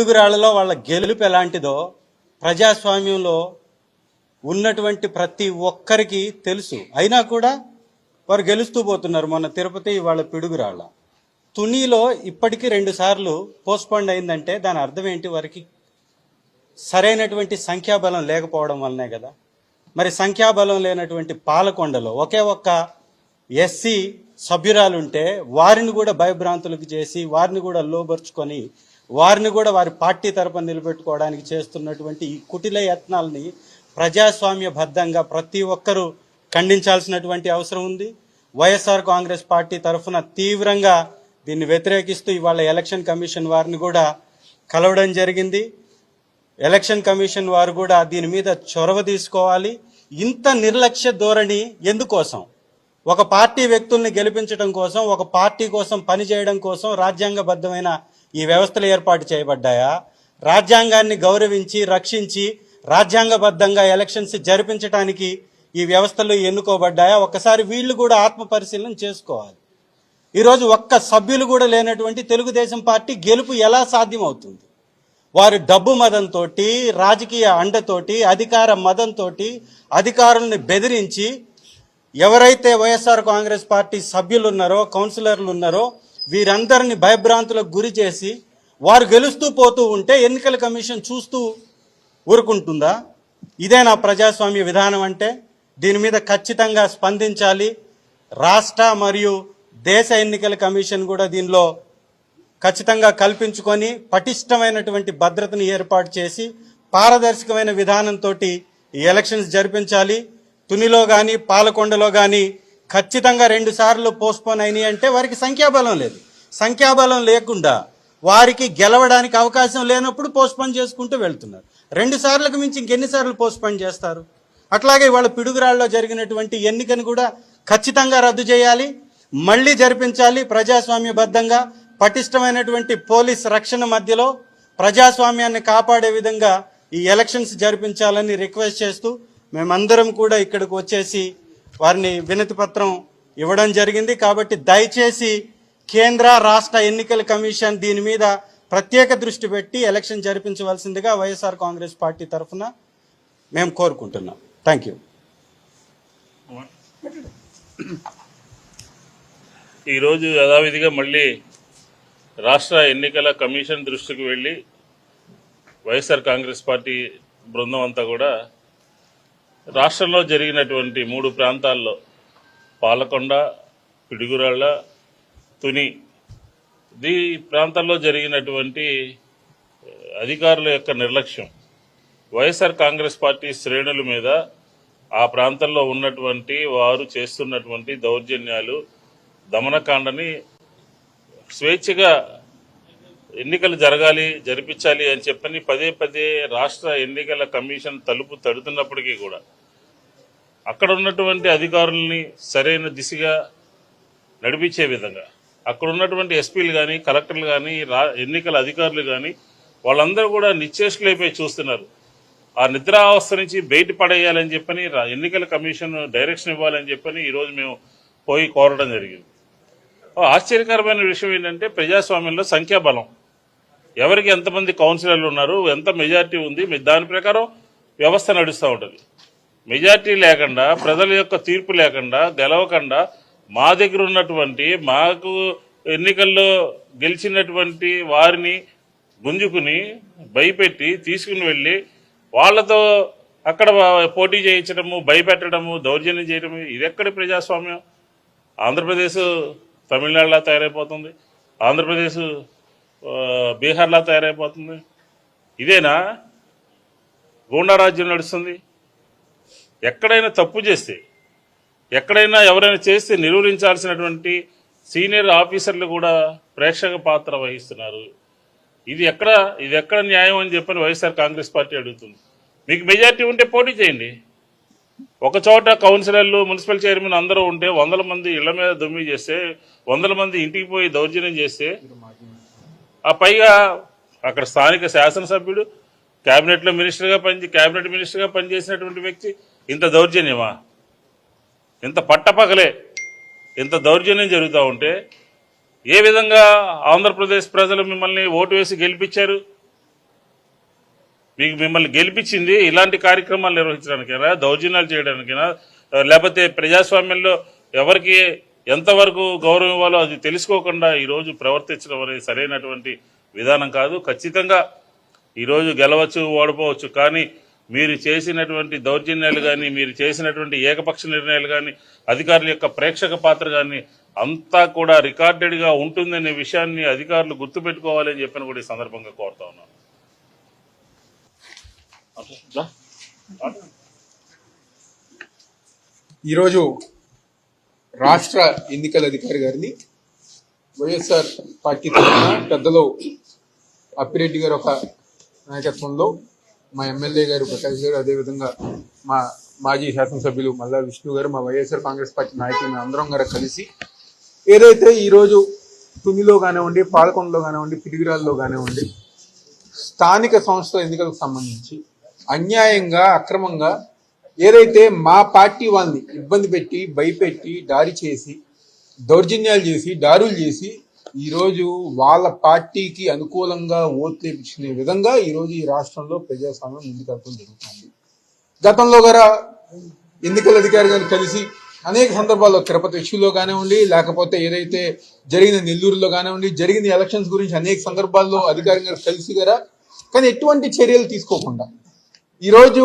పిడుగురాళ్లలో వాళ్ళ గెలుపు ఎలాంటిదో ప్రజాస్వామ్యంలో ఉన్నటువంటి ప్రతి ఒక్కరికి తెలుసు. అయినా కూడా వారు గెలుస్తూ పోతున్నారు. మొన్న తిరుపతి, వాళ్ళ పిడుగురాళ్ళ. తునిలో ఇప్పటికీ 2 సార్లు పోస్ట్పోండ్ అయిందంటే దాని అర్థం ఏంటి? వారికి సరైనటువంటి సంఖ్యాబలం లేకపోవడం వల్లనే కదా. మరి సంఖ్యాబలం లేనటువంటి పాలకొండలో ఒకే ఒక్క ఎస్సీ సభ్యురాలుంటే వారిని కూడా భయభ్రాంతులకు చేసి, వారిని కూడా లోబర్చుకొని, వారిని కూడా వారి పార్టీ తరపున నిలబెట్టుకోవడానికి చేస్తున్నటువంటి ఈ కుటిల యత్నాల్ని ప్రజాస్వామ్యబద్ధంగా ప్రతి ఒక్కరూ ఖండించాల్సినటువంటి అవసరం ఉంది. వైఎస్ఆర్ కాంగ్రెస్ పార్టీ తరఫున తీవ్రంగా దీన్ని వ్యతిరేకిస్తూ ఇవాళ ఎలక్షన్ కమిషన్ వారిని కూడా కలవడం జరిగింది. ఎలక్షన్ కమిషన్ వారు కూడా దీని మీద చొరవ తీసుకోవాలి. ఇంత నిర్లక్ష్య ధోరణి ఎందుకోసం? ఒక పార్టీ వ్యక్తుల్ని గెలిపించడం కోసం, ఒక పార్టీ కోసం పనిచేయడం కోసం రాజ్యాంగబద్ధమైన ఈ వ్యవస్థలు ఏర్పాటు చేయబడ్డాయా? రాజ్యాంగాన్ని గౌరవించి, రక్షించి, రాజ్యాంగబద్ధంగా ఎలక్షన్స్ జరిపించడానికి ఈ వ్యవస్థలు ఎన్నుకోబడ్డాయా? ఒక్కసారి వీళ్ళు కూడా ఆత్మ పరిశీలన చేసుకోవాలి. ఈరోజు ఒక్క సభ్యులు కూడా లేనటువంటి తెలుగుదేశం పార్టీ గెలుపు ఎలా సాధ్యమవుతుంది? వారు డబ్బు మదంతో, రాజకీయ అండతోటి, అధికార మదంతో అధికారుల్ని బెదిరించి ఎవరైతే వైఎస్ఆర్ కాంగ్రెస్ పార్టీ సభ్యులు ఉన్నారో, కౌన్సిలర్లు ఉన్నారో వీరందరినీ భయభ్రాంతులకు గురి చేసి వారు గెలుస్తూ పోతూ ఉంటే ఎన్నికల కమిషన్ చూస్తూ ఊరుకుంటుందా? ఇదే నా ప్రజాస్వామ్య విధానం అంటే? దీని మీద ఖచ్చితంగా స్పందించాలి. రాష్ట్ర మరియు దేశ ఎన్నికల కమిషన్ కూడా దీనిలో ఖచ్చితంగా కల్పించుకొని పటిష్టమైనటువంటి భద్రతను ఏర్పాటు చేసి పారదర్శకమైన విధానంతో ఈ ఎలక్షన్స్ జరిపించాలి. తునిలో కానీ పాలకొండలో కానీ ఖచ్చితంగా 2 సార్లు పోస్ట్పోన్ అయినాయి అంటే వారికి సంఖ్యాబలం లేదు. సంఖ్యాబలం లేకుండా వారికి గెలవడానికి అవకాశం లేనప్పుడు పోస్ట్పోన్ చేసుకుంటూ వెళ్తున్నారు. 2 సార్లకు మించి ఇంకెన్నిసార్లు పోస్ట్పోన్ చేస్తారు? అట్లాగే వాళ్ళ పిడుగురాళ్ళలో జరిగినటువంటి ఎన్నికను కూడా ఖచ్చితంగా రద్దు చేయాలి, మళ్ళీ జరిపించాలి. ప్రజాస్వామ్యబద్ధంగా పటిష్టమైనటువంటి పోలీస్ రక్షణ మధ్యలో ప్రజాస్వామ్యాన్ని కాపాడే విధంగా ఈ ఎలక్షన్స్ జరిపించాలని రిక్వెస్ట్ చేస్తూ మేమందరం కూడా ఇక్కడికి వచ్చేసి వారిని వినతి పత్రం ఇవ్వడం జరిగింది. కాబట్టి దయచేసి కేంద్ర రాష్ట్ర ఎన్నికల కమిషన్ దీని మీద ప్రత్యేక దృష్టి పెట్టి ఎలక్షన్ జరిపించవలసిందిగా వైఎస్ఆర్ కాంగ్రెస్ పార్టీ తరఫున మేము కోరుకుంటున్నాం. Thank you. ఈరోజు యథావిధిగా మళ్ళీ రాష్ట్ర ఎన్నికల కమిషన్ దృష్టికి వెళ్ళి వైఎస్ఆర్ కాంగ్రెస్ పార్టీ బృందం అంతా కూడా రాష్ట్రంలో జరిగినటువంటి 3 ప్రాంతాల్లో పాలకొండ, పిడుగురాళ్ళ, తుని ఈ ప్రాంతాల్లో జరిగినటువంటి అధికారుల యొక్క నిర్లక్ష్యం, వైఎస్ఆర్ కాంగ్రెస్ పార్టీ శ్రేణుల మీద ఆ ప్రాంతంలో ఉన్నటువంటి వారు చేస్తున్నటువంటి దౌర్జన్యాలు, దమనకాండని స్వేచ్ఛగా ఎన్నికలు జరిపించాలి అని చెప్పని పదే పదే రాష్ట్ర ఎన్నికల కమిషన్ తలుపు తడుతున్నప్పటికీ కూడా అక్కడ ఉన్నటువంటి అధికారుల్ని సరైన దిశగా నడిపించే విధంగా అక్కడ ఉన్నటువంటి ఎస్పీలు కానీ, కలెక్టర్లు కానీ, ఎన్నికల అధికారులు కానీ వాళ్ళందరూ కూడా నిశ్చేష్టులైపోయి చూస్తున్నారు. ఆ నిద్రావస్థ నుంచి బయటపడేయాలని చెప్పని ఎన్నికల కమిషన్ డైరెక్షన్ ఇవ్వాలని చెప్పని ఈరోజు మేము పోయి కోరడం జరిగింది. ఆశ్చర్యకరమైన విషయం ఏంటంటే ప్రజాస్వామ్యంలో సంఖ్యాబలం, ఎవరికి ఎంతమంది కౌన్సిలర్లు ఉన్నారు, ఎంత మెజార్టీ ఉంది, దాని ప్రకారం వ్యవస్థ నడుస్తూ ఉంటుంది. మెజార్టీ లేకుండా, ప్రజల యొక్క తీర్పు లేకుండా, గెలవకుండా మా దగ్గర ఉన్నటువంటి, మాకు ఎన్నికల్లో గెలిచినటువంటి వారిని గుంజుకుని భయపెట్టి తీసుకుని వెళ్ళి వాళ్లతో అక్కడ పోటీ చేయించడము, భయపెట్టడము, దౌర్జన్యం చేయడము, ఇది ఎక్కడి ప్రజాస్వామ్యం? ఆంధ్రప్రదేశ్ తమిళనాడులా తయారైపోతుంది, ఆంధ్రప్రదేశ్ బీహార్లా తయారైపోతుంది. ఇదేనా గూండారాజ్యం నడుస్తుంది? ఎక్కడైనా తప్పు చేస్తే, ఎక్కడైనా ఎవరైనా చేస్తే నిరూపించాల్సినటువంటి సీనియర్ ఆఫీసర్లు కూడా ప్రేక్షక పాత్ర వహిస్తున్నారు. ఇది ఎక్కడ న్యాయం అని చెప్పని వైఎస్ఆర్ కాంగ్రెస్ పార్టీ అడుగుతుంది. మీకు మెజార్టీ ఉంటే పోటీ చేయండి. ఒక చోట కౌన్సిలర్లు, మున్సిపల్ చైర్మన్ అందరూ ఉంటే 100 మంది ఇళ్ల మీద దొమ్మి చేస్తే, 100 మంది ఇంటికి పోయి దౌర్జన్యం చేస్తే, ఆ పైగా అక్కడ స్థానిక శాసనసభ్యుడు క్యాబినెట్ మినిస్టర్గా పనిచేసినటువంటి వ్యక్తి ఇంత దౌర్జన్యమా? ఇంత పట్టపగలే ఇంత దౌర్జన్యం జరుగుతూ ఉంటే ఏ విధంగా ఆంధ్రప్రదేశ్ ప్రజలు మిమ్మల్ని ఓటు వేసి గెలిపించారు? మిమ్మల్ని గెలిపించింది ఇలాంటి కార్యక్రమాలు నిర్వహించడానికైనా, దౌర్జన్యాలు చేయడానికైనా, లేకపోతే ప్రజాస్వామ్యంలో ఎవరికి ఎంతవరకు గౌరవం ఇవ్వాలో అది తెలుసుకోకుండా ఈరోజు ప్రవర్తించడం అనేది సరైనటువంటి విధానం కాదు. ఖచ్చితంగా ఈరోజు గెలవచ్చు, ఓడిపోవచ్చు, కానీ మీరు చేసినటువంటి దౌర్జన్యాలు కానీ, మీరు చేసినటువంటి ఏకపక్ష నిర్ణయాలు కానీ, అధికారుల యొక్క ప్రేక్షక పాత్ర కానీ అంతా కూడా రికార్డెడ్గా ఉంటుందనే విషయాన్ని అధికారులు గుర్తుపెట్టుకోవాలని చెప్పని కూడా ఈ సందర్భంగా కోరుతా ఉన్నాను. ఈరోజు రాష్ట్ర ఎన్నికల అధికారి గారిని వైఎస్ఆర్ పార్టీ తరఫున పెద్దలు అప్పిరెడ్డి గారు ఒక నాయకత్వంలో మా ఎమ్మెల్యే గారు ప్రకాష్ గారు, అదేవిధంగా మా మాజీ శాసనసభ్యులు మల్లా విష్ణు గారు, మా వైఎస్ఆర్ కాంగ్రెస్ పార్టీ నాయకులు మేము అందరం గారు కలిసి ఏదైతే ఈరోజు తునిలో కానివ్వండి, పాలకొండలో కానివ్వండి, పిడిగిరాల్లో కానివ్వండి స్థానిక సంస్థల ఎన్నికలకు సంబంధించి అన్యాయంగా, అక్రమంగా ఏదైతే మా పార్టీ వాళ్ళని ఇబ్బంది పెట్టి, భయపెట్టి, దాడి చేసి, దౌర్జన్యాలు చేసి, దాడులు చేసి ఈరోజు వాళ్ళ పార్టీకి అనుకూలంగా ఓట్లు వేయించుకునే విధంగా ఈరోజు ఈ రాష్ట్రంలో ప్రజాస్వామ్యం ముందుకెళ్తూ జరుగుతుంది. గతంలో గారా ఎన్నికల అధికారి గారిని కలిసి అనేక సందర్భాల్లో తిరుపతి ఇష్యూలో కానివ్వండి, లేకపోతే ఏదైతే జరిగిన నెల్లూరులో కానివ్వండి, జరిగిన ఎలక్షన్స్ గురించి అనేక సందర్భాల్లో అధికారి గారు కలిసి గారా, కానీ ఎటువంటి చర్యలు తీసుకోకుండా ఈరోజు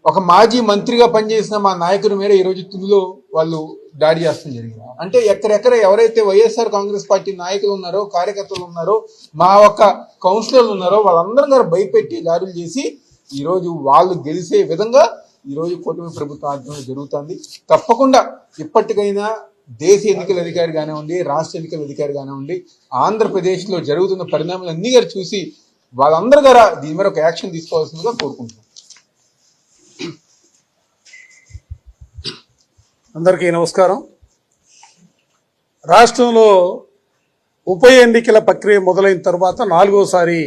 ఒక మాజీ మంత్రిగా పనిచేసిన మా నాయకుడి మీద ఈరోజు తునిలో వాళ్ళు దాడి చేస్తాం జరిగింది. అంటే ఎక్కడెక్కడ ఎవరైతే వైఎస్ఆర్ కాంగ్రెస్ పార్టీ నాయకులు ఉన్నారో, కార్యకర్తలు ఉన్నారో, మా ఒక్క కౌన్సిలర్లు ఉన్నారో వాళ్ళందరం గారు భయపెట్టి దాడులు చేసి ఈరోజు వాళ్ళు గెలిచే విధంగా ఈరోజు కూటమి ప్రభుత్వం ఆధ్వర్యంలో జరుగుతుంది. తప్పకుండా ఇప్పటికైనా దేశీయ ఎన్నికల అధికారి కానివ్వండి, రాష్ట్ర ఎన్నికల అధికారి కానివ్వండి, ఆంధ్రప్రదేశ్లో జరుగుతున్న పరిణామాలన్నీ గారు చూసి వాళ్ళందరూ గారా దీని మీద ఒక యాక్షన్ తీసుకోవాల్సిందిగా కోరుకుంటున్నాం. అందరికీ నమస్కారం. రాష్ట్రంలో ఉప ఎన్నికల ప్రక్రియ మొదలైన తర్వాత 4వసారి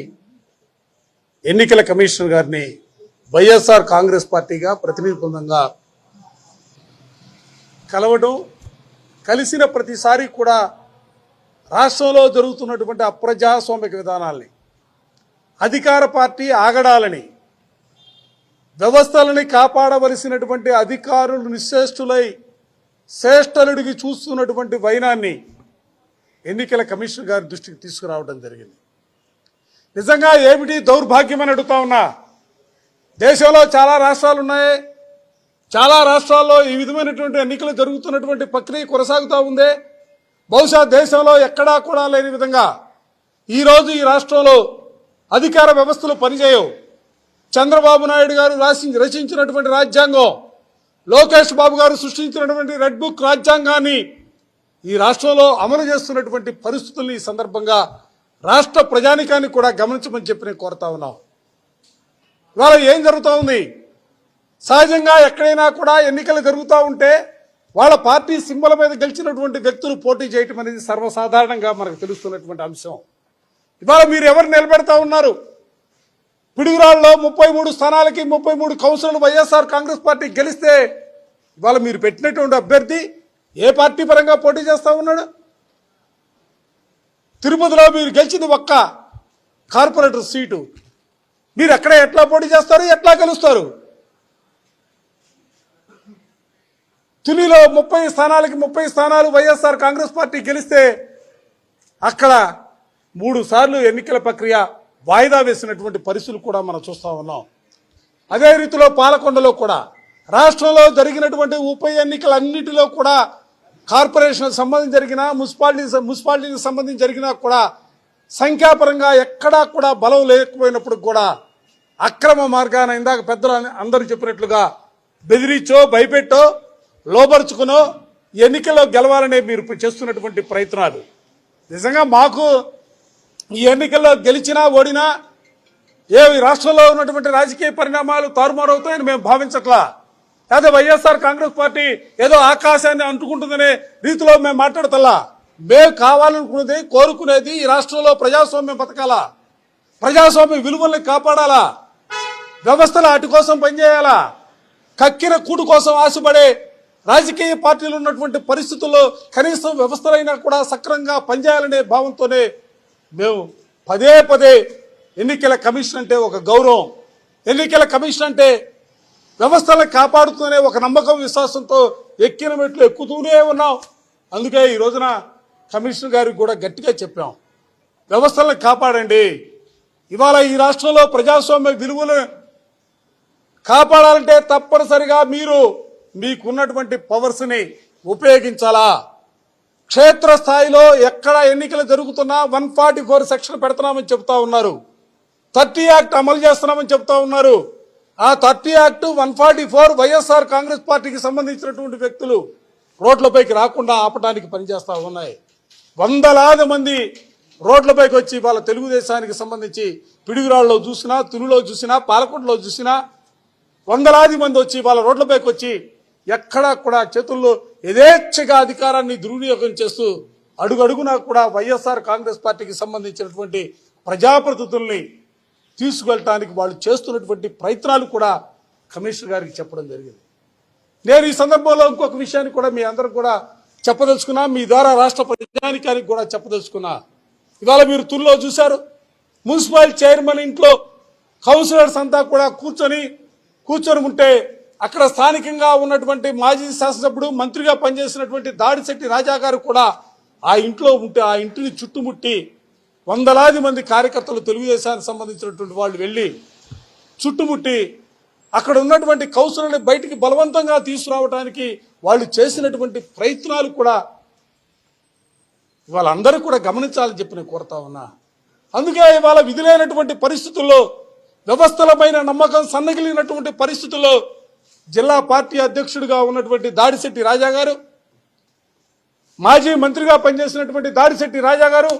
ఎన్నికల కమిషనర్ గారిని వైఎస్ఆర్ కాంగ్రెస్ పార్టీగా ప్రతినిధి బృందంగా కలవడం, కలిసిన ప్రతిసారి కూడా రాష్ట్రంలో జరుగుతున్నటువంటి అప్రజాస్వామిక విధానాల్ని, అధికార పార్టీ ఆగడాలని, వ్యవస్థలని కాపాడవలసినటువంటి అధికారులు నిశ్చేష్టులై శ్రేష్టలుడికి చూస్తున్నటువంటి వైనాన్ని ఎన్నికల కమిషనర్ గారి దృష్టికి తీసుకురావడం జరిగింది. నిజంగా ఏమిటి దౌర్భాగ్యం అని అడుగుతా ఉన్నా. దేశంలో చాలా రాష్ట్రాలు ఉన్నాయి. చాలా రాష్ట్రాల్లో ఈ విధమైనటువంటి ఎన్నికలు జరుగుతున్నటువంటి ప్రక్రియ కొనసాగుతూ ఉంది. బహుశా దేశంలో ఎక్కడా కూడా లేని విధంగా ఈరోజు ఈ రాష్ట్రంలో అధికార వ్యవస్థలు పనిచేయవు. చంద్రబాబు నాయుడు గారు రచించినటువంటి రాజ్యాంగం, లోకేష్ బాబు గారు సృష్టించినటువంటి రెడ్ బుక్ రాజ్యాంగాన్ని ఈ రాష్ట్రంలో అమలు చేస్తున్నటువంటి పరిస్థితుల్ని ఈ సందర్భంగా రాష్ట్ర ప్రజానికాన్ని కూడా గమనించమని చెప్పి నేను కోరుతా ఉన్నాం. ఇవాళ ఏం జరుగుతూ ఉంది? సహజంగా ఎక్కడైనా కూడా ఎన్నికలు జరుగుతూ ఉంటే వాళ్ళ పార్టీ సింబల్ మీద గెలిచినటువంటి వ్యక్తులు పోటీ చేయటం అనేది సర్వసాధారణంగా మనకు తెలుస్తున్నటువంటి అంశం. ఇవాళ మీరు ఎవరు నిలబెడతా ఉన్నారు? పిడుగురాళ్ళలో 33 స్థానాలకి 33 కౌన్సిలర్లు వైఎస్ఆర్ కాంగ్రెస్ పార్టీ గెలిస్తే ఇవాళ మీరు పెట్టినటువంటి అభ్యర్థి ఏ పార్టీ పరంగా పోటీ చేస్తా ఉన్నాడు? తిరుపతిలో మీరు గెలిచింది ఒక్క కార్పొరేటర్ సీటు. మీరు ఎక్కడ ఎట్లా పోటీ చేస్తారు, ఎట్లా గెలుస్తారు? తునిలో 30 స్థానాలకి 30 స్థానాలు వైఎస్ఆర్ కాంగ్రెస్ పార్టీ గెలిస్తే అక్కడ 3 సార్లు ఎన్నికల ప్రక్రియ వాయిదా వేసినటువంటి పరిస్థితులు కూడా మనం చూస్తూ ఉన్నాం. అదే రీతిలో పాలకొండలో కూడా రాష్ట్రంలో జరిగినటువంటి ఉప ఎన్నికలన్నిటిలో కూడా కార్పొరేషన్ సంబంధించి జరిగిన మున్సిపాలిటీకి సంబంధించి జరిగినా కూడా సంఖ్యాపరంగా ఎక్కడా కూడా బలం లేకపోయినప్పుడు కూడా అక్రమ మార్గాన ఇందాక పెద్దలు అందరూ చెప్పినట్లుగా బెదిరించో, భయపెట్టో, లోపరుచుకునో ఎన్నికల్లో గెలవాలనే మీరు చేస్తున్నటువంటి ప్రయత్నాలు నిజంగా మాకు ఈ ఎన్నికల్లో గెలిచినా ఓడినా రాష్ట్రంలో ఉన్నటువంటి రాజకీయ పరిణామాలు తారుమారవుతాయని మేము భావించట్లా. లేదా వైఎస్ఆర్ కాంగ్రెస్ పార్టీ ఏదో ఆకాశాన్ని అంటుకుంటుందనే రీతిలో మేము మాట్లాడతల్లా. మేము కావాలనుకునేది, కోరుకునేది ఈ రాష్ట్రంలో ప్రజాస్వామ్యం బతకాలా, ప్రజాస్వామ్య విలువల్ని కాపాడాలా, వ్యవస్థల అటు కోసం పనిచేయాలా. కక్కిన కూడు కోసం ఆశపడే రాజకీయ పార్టీలు ఉన్నటువంటి పరిస్థితుల్లో కనీసం వ్యవస్థలైనా కూడా సక్రమంగా పనిచేయాలనే భావంతోనే మేము పదే పదే ఎన్నికల కమిషన్ అంటే ఒక గౌరవం, ఎన్నికల కమిషన్ అంటే వ్యవస్థలను కాపాడుతూనే ఒక నమ్మకం విశ్వాసంతో ఎక్కిన మెట్లు ఎక్కుతూనే ఉన్నాం. అందుకే ఈ రోజున కమిషనర్ గారికి కూడా గట్టిగా చెప్పాం, వ్యవస్థలను కాపాడండి. ఇవాళ ఈ రాష్ట్రంలో ప్రజాస్వామ్య విలువలు కాపాడాలంటే తప్పనిసరిగా మీరు మీకున్నటువంటి పవర్స్ని ఉపయోగించాలా. క్షేత్రస్థాయిలో ఎక్కడ ఎన్నికలు జరుగుతున్నా 144 సెక్షన్ పెడుతున్నామని చెప్తా ఉన్నారు, 30 యాక్ట్ అమలు చేస్తున్నామని చెప్తా ఉన్నారు. ఆ 30 యాక్ట్ 144 వైఎస్ఆర్ కాంగ్రెస్ పార్టీకి సంబంధించినటువంటి వ్యక్తులు రోడ్లపైకి రాకుండా ఆపడానికి పనిచేస్తా ఉన్నాయి. వందలాది మంది రోడ్లపైకి వచ్చి వాళ్ళ తెలుగుదేశానికి సంబంధించి పిడుగురాళ్ళలో చూసినా, తునిలో చూసినా, పాలకొండలో చూసినా వందలాది మంది వచ్చి వాళ్ళ రోడ్లపైకి వచ్చి ఎక్కడా కూడా చేతుల్లో యథేచ్ఛగా అధికారాన్ని దుర్వినియోగం చేస్తూ అడుగడుగునా కూడా వైఎస్ఆర్ కాంగ్రెస్ పార్టీకి సంబంధించినటువంటి ప్రజాప్రతినిధుల్ని తీసుకువెళ్ళటానికి వాళ్ళు చేస్తున్నటువంటి ప్రయత్నాలు కూడా కమిషనర్ గారికి చెప్పడం జరిగింది. నేను ఈ సందర్భంలో ఇంకొక విషయాన్ని కూడా మీ అందరికి కూడా చెప్పదలుచుకున్నా, మీ ద్వారా రాష్ట్ర ప్రజానికానికి కూడా చెప్పదలుచుకున్నా. ఇవాళ మీరు తుల్లో చూశారు, మున్సిపల్ చైర్మన్ ఇంట్లో కౌన్సిలర్స్ అంతా కూడా కూర్చొని ఉంటే అక్కడ స్థానికంగా ఉన్నటువంటి మాజీ శాసనసభ్యుడు మంత్రిగా పనిచేసినటువంటి దాడిశెట్టి రాజా గారు కూడా ఆ ఇంట్లో ఉంటే ఆ ఇంటిని చుట్టుముట్టి వందలాది మంది కార్యకర్తలు తెలుగుదేశానికి సంబంధించినటువంటి వాళ్ళు వెళ్ళి చుట్టుముట్టి అక్కడ ఉన్నటువంటి కౌన్సిలర్ని బయటికి బలవంతంగా తీసుకురావడానికి వాళ్ళు చేసినటువంటి ప్రయత్నాలు కూడా వాళ్ళందరూ కూడా గమనించాలని చెప్పి నేను కోరుతా ఉన్నా. అందుకే ఇవాళ విధులైనటువంటి పరిస్థితుల్లో, వ్యవస్థలపైన నమ్మకం సన్నగిలినటువంటి పరిస్థితుల్లో జిల్లా పార్టీ అధ్యక్షుడిగా ఉన్నటువంటి దాడిశెట్టి రాజా గారు, మాజీ మంత్రిగా పనిచేసినటువంటి దాడిశెట్టి రాజా గారు,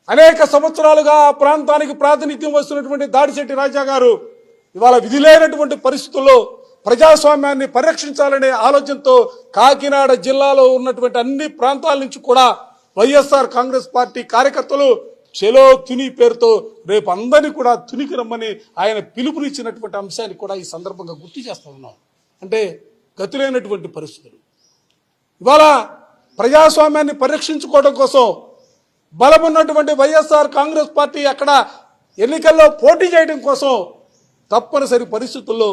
అనేక సంవత్సరాలుగా ఆ ప్రాంతానికి ప్రాతినిధ్యం వస్తున్నటువంటి దాడిశెట్టి రాజా గారు ఇవాళ విధిలేనటువంటి పరిస్థితుల్లో ప్రజాస్వామ్యాన్ని పరిరక్షించాలనే ఆలోచనతో కాకినాడ జిల్లాలో ఉన్నటువంటి అన్ని ప్రాంతాల నుంచి కూడా వైఎస్ఆర్ కాంగ్రెస్ పార్టీ కార్యకర్తలు చెలో తుని పేరుతో రేపు అందరినీ కూడా తునికి రమ్మని ఆయన పిలుపునిచ్చినటువంటి అంశాన్ని కూడా ఈ సందర్భంగా గుర్తు చేస్తా ఉన్నాం. అంటే గతులైనటువంటి పరిస్థితులు ఇవాళ ప్రజాస్వామ్యాన్ని పరిరక్షించుకోవడం కోసం బలమున్నటువంటి వైఎస్ఆర్ కాంగ్రెస్ పార్టీ అక్కడ ఎన్నికల్లో పోటీ చేయడం కోసం తప్పనిసరి పరిస్థితుల్లో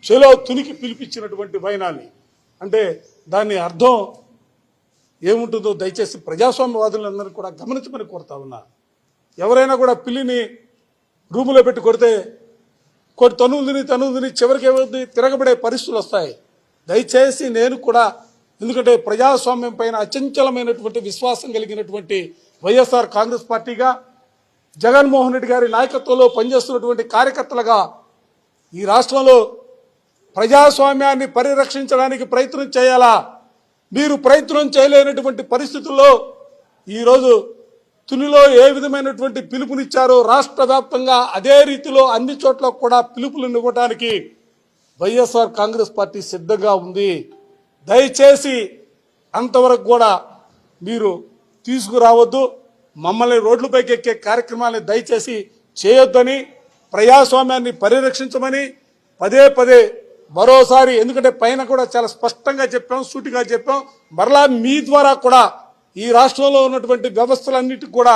చెలో తునికి పిలిపించినటువంటి వైనాన్ని, అంటే దాని అర్థం ఏముంటుందో దయచేసి ప్రజాస్వామ్యవాదులందరూ కూడా గమనించమని కోరుతా ఉన్నా. ఎవరైనా కూడా పిల్లిని రూములో పెట్టి కొడితే తనుదిని చివరికి ఏమవుతుంది, తిరగబడే పరిస్థితులు వస్తాయి. దయచేసి నేను కూడా, ఎందుకంటే ప్రజాస్వామ్యం పైన అచంచలమైనటువంటి విశ్వాసం కలిగినటువంటి వైఎస్ఆర్ కాంగ్రెస్ పార్టీగా, జగన్మోహన్ రెడ్డి గారి నాయకత్వంలో పనిచేస్తున్నటువంటి కార్యకర్తలుగా ఈ రాష్ట్రంలో ప్రజాస్వామ్యాన్ని పరిరక్షించడానికి ప్రయత్నం చేయాలా. మీరు ప్రయత్నం చేయలేనటువంటి పరిస్థితుల్లో ఈరోజు తునిలో ఏ విధమైనటువంటి పిలుపునిచ్చారో రాష్ట్ర వ్యాప్తంగా అదే రీతిలో అన్ని చోట్ల కూడా పిలుపులను ఇవ్వడానికి వైఎస్ఆర్ కాంగ్రెస్ పార్టీ సిద్ధంగా ఉంది. దయచేసి అంతవరకు కూడా మీరు తీసుకురావద్దు, మమ్మల్ని రోడ్లపైకి ఎక్కే కార్యక్రమాన్ని దయచేసి చేయొద్దని, ప్రజాస్వామ్యాన్ని పరిరక్షించమని పదే మరోసారి, ఎందుకంటే పైన కూడా చాలా స్పష్టంగా చెప్పాం, సూటిగా చెప్పాం. మరలా మీ ద్వారా కూడా ఈ రాష్ట్రంలో ఉన్నటువంటి వ్యవస్థలన్నిటికీ కూడా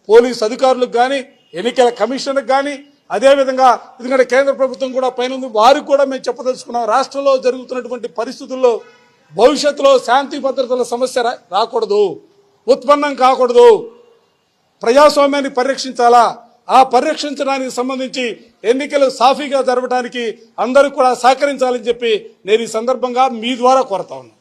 పోలీస్ అధికారులకు కానీ, ఎన్నికల కమిషన్కి కానీ, అదేవిధంగా ఎందుకంటే కేంద్ర ప్రభుత్వం కూడా పైన ఉంది, వారికి కూడా మేము చెప్పదలుచుకున్నాం. రాష్ట్రంలో జరుగుతున్నటువంటి పరిస్థితుల్లో భవిష్యత్తులో శాంతి భద్రతల సమస్య రాకూడదు, ఉత్పన్నం కాకూడదు. ప్రజాస్వామ్యాన్ని పరిరక్షించాలా. ఆ పరిరక్షించడానికి సంబంధించి ఎన్నికలు సాఫీగా జరపడానికి అందరూ కూడా సహకరించాలని చెప్పి నేను ఈ సందర్భంగా మీ ద్వారా కోరుతా ఉన్నాను.